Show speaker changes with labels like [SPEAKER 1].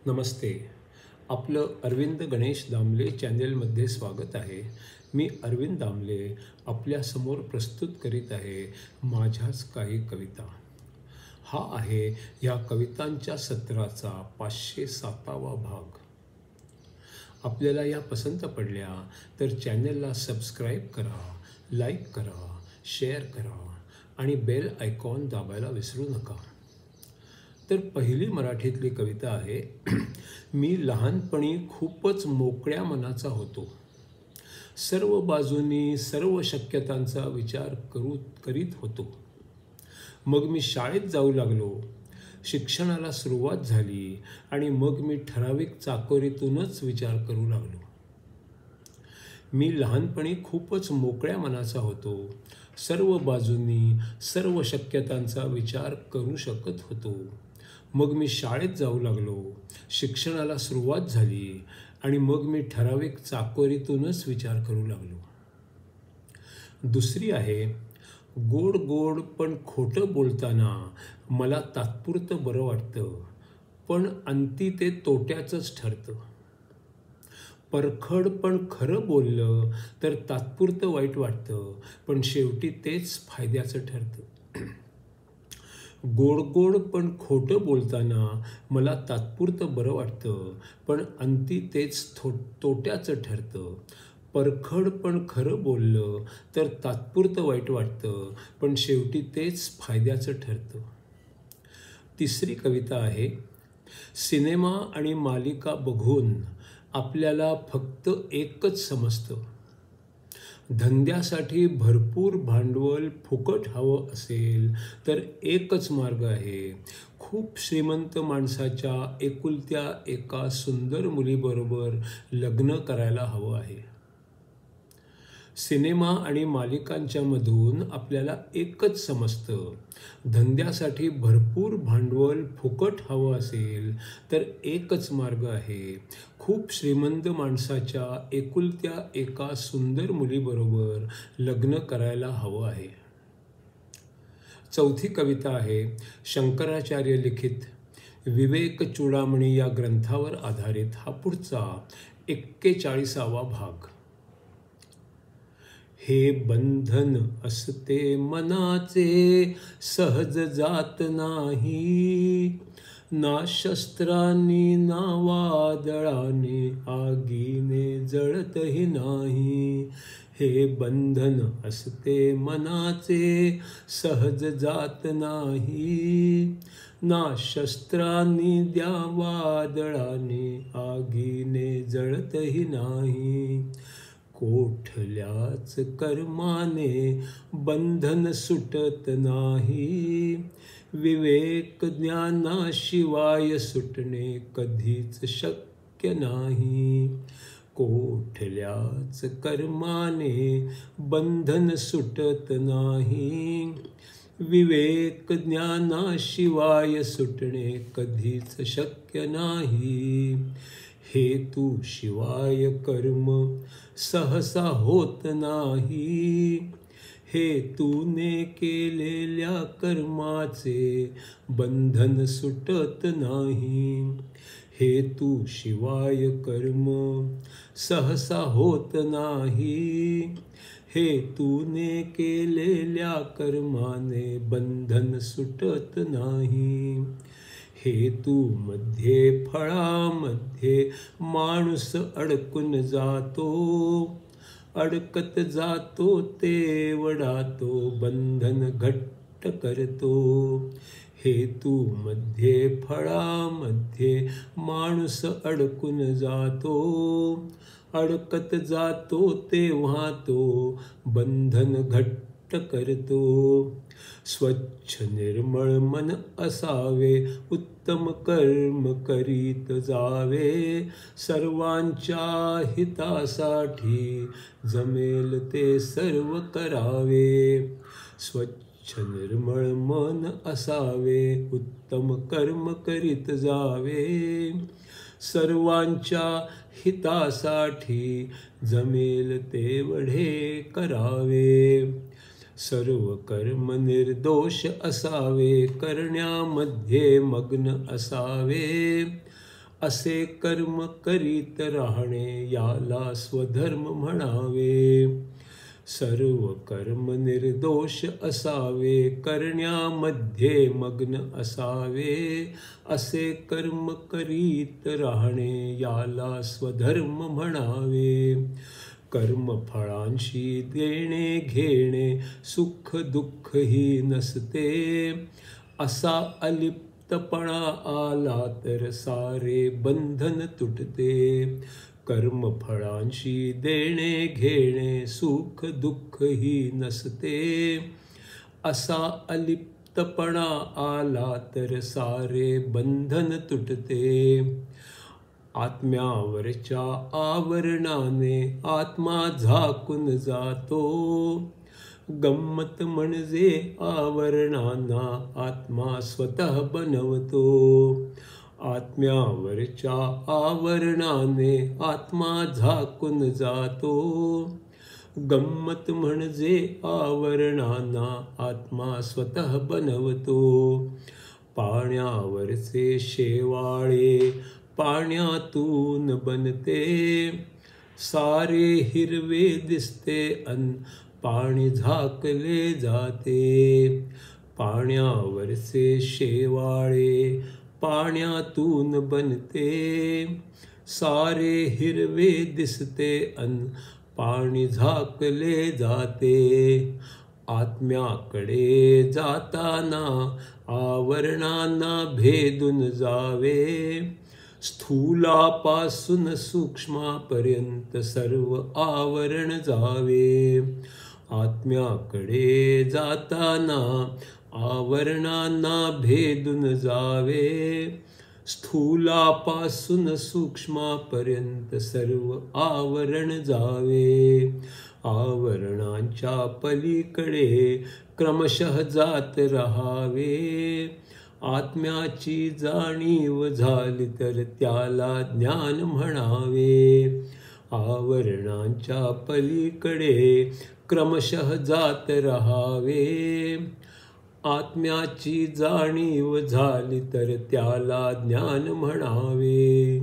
[SPEAKER 1] नमस्ते. आपलं अरविंद गणेश दामले चॅनेलमध्ये स्वागत आहे. मी अरविंद दामले आपल्यासमोर प्रस्तुत करीत आहे माझ्याच काही कविता. हा आहे या कवितांच्या सत्राचा 507वा भाग. आपल्याला या पसंत पडल्या तर चॅनेलला सबस्क्राईब करा, लाईक करा, शेअर करा आणि बेल आयकॉन दाबायला विसरू नका. तर पहिली मराठीतली कविता आहे. मी लहानपणी खूपच मोकळ्या मनाचा होतो. सर्व बाजूनी सर्व शक्यतांचा विचार करीत होतो. मग मी शाळेत जाऊ लागलो. शिक्षणाला सुरुवात झाली आणि मग मी ठराविक चाकोरीतूनच विचार करू लागलो. मी लहानपणी खूपच मोकळ्या मनाचा होतो. सर्व बाजूंनी सर्व शक्यतांचा विचार करू शकत होतो. मग मी शाळेत जाऊ लागलो. शिक्षणाला सुरुवात झाली आणि मग मी ठराविक चाकोरीतूनच विचार करू लागलो. दुसरी आहे. गोड गोड पण खोटं बोलताना मला तात्पुरतं बरं वाटतं, पण अंती ते तोट्याचंच ठरतं. परखड पण खरं बोललं तर तात्पुरतं वाईट वाटतं, पण शेवटी तेच फायद्याचं ठरतं. गोड गोड पण खोटं बोलताना मला तात्पुरतं बरं वाटतं, पण अंती तेच तोट्याचं ठरतं. परखड पण खरं बोललं तर तात्पुरतं वाईट वाटतं, पण शेवटी तेच फायद्याचं ठरतं. तिसरी कविता आहे. सिनेमा आणि मालिका बघून आपल्याला फक्त एकच समजतं. धंद्यासाठी भरपूर भांडवल फुकट हवं असेल तर एकच मार्ग आहे. खूप श्रीमंत माणसाच्या एकुलत्या एका सुंदर मुलीबरोबर लग्न करायला हवं आहे. सिनेमा आणि मालिकांच्या मधून आपल्याला एकच समजतं. धंद्यासाठी भरपूर भांडवल फुकट हवं असेल तर एकच मार्ग आहे. खूप श्रीमंत माणसाच्या एकुलत्या एका सुंदर मुलीबरोबर लग्न करायला हवं आहे. चौथी कविता आहे. शंकराचार्य लिखित विवेक चूडामणी या ग्रंथावर आधारित हा पुढचा 41वा भाग. हे बंधन असते मनाचे सहज जात नाही. ना शस्त्रांनी ना वादळाने आगीने जळतही नाही. हे बंधन असते मनाचे सहज जात नाही. ना शस्त्रांनी द्या वादळाने आगीने जळतही नाही. कोठल्याच कर्माने बंधन सुटत नाही. विवेक ज्ञानाशिवाय सुटणे कधीच शक्य नाही. कोठल्याच कर्माने बंधन सुटत नाही. विवेक ज्ञानाशिवाय सुटणे कधीच शक्य नाही. हेतू शिवाय कर्म सहसा होत नाही. हेतूने केलेल्या कर्माचे बंधन सुटत नाही. हेतू शिवाय कर्म सहसा होत नाही. हेतूने केलेल्या कर्माने बंधन सुटत नाही. हेतूमध्ये फळामध्ये माणूस अडकून जातो. अडकत जातो तेवढा तो बंधन घट्ट करतो. हेतूमध्ये फळामध्ये माणूस अडकून जातो. अडकत जातो तेव्हा तो बंधन घट्ट करतो. स्वच्छ निर्मळ मन असावे. उत्तम कर्म करीत जावे. सर्वांच्या हितासाठी जमेल ते सर्व करावे. स्वच्छ निर्मळ मन असावे. उत्तम कर्म करीत जावे. सर्वांच्या हितासाठी जमेल तेवढे करावे. सर्व कर्म निर्दोष असावे. करण्यामध्ये मग्न असावे. असे कर्म करीत राहणे याला स्वधर्म म्हणावे. सर्व कर्म निर्दोष असावे, करण्यामध्ये मग्न असावे. असे कर्म करीत राहणे याला स्वधर्म म्हणावे. कर्मफळांशी देणे घेणे सुख दुःख ही नसते. असा अलिप्तपणा आला तर सारे बंधन तुटते. कर्मफळांशी देणे घेणे सुख दुःख ही नसते. असा अलिप्तपणा आला तर सारे बंधन तुटते. आत्म्यावरच्या आवरणाने आत्मा झाकून जातो. गंमत म्हणजे आवरणांना आत्मा स्वतः बनवतो. आत्म्यावरच्या आवरणाने आत्मा झाकून जातो. गंमत म्हणजे आवरणांना आत्मा स्वतः बनवतो. पाण्यावरचे शेवाळे पाण्यातून बनते. सारे हिरवे दिसते अन पाणी झाकले जाते. पाण्यावरचे शेवाळे पाण्यातून बनते. सारे हिरवे दिसते अन पाणी झाकले जाते. आत्म्याकडे जाताना आवरणांना भेदून जावे. स्थूलापासून सूक्ष्मापर्यंत सर्व आवरण जावे. आत्म्याकडे जाताना आवरणांना भेदून जावे. स्थूलापासून सूक्ष्मापर्यंत सर्व आवरण जावे. आवरणांच्या पलीकडे क्रमशः जात राहावे. आत्म्याची जाणीव झाली तर त्याला ज्ञान म्हणावे. आवरणांच्या पलीकडे क्रमशः जात राहावे. आत्म्याची जाणीव झाली तर त्याला ज्ञान म्हणावे.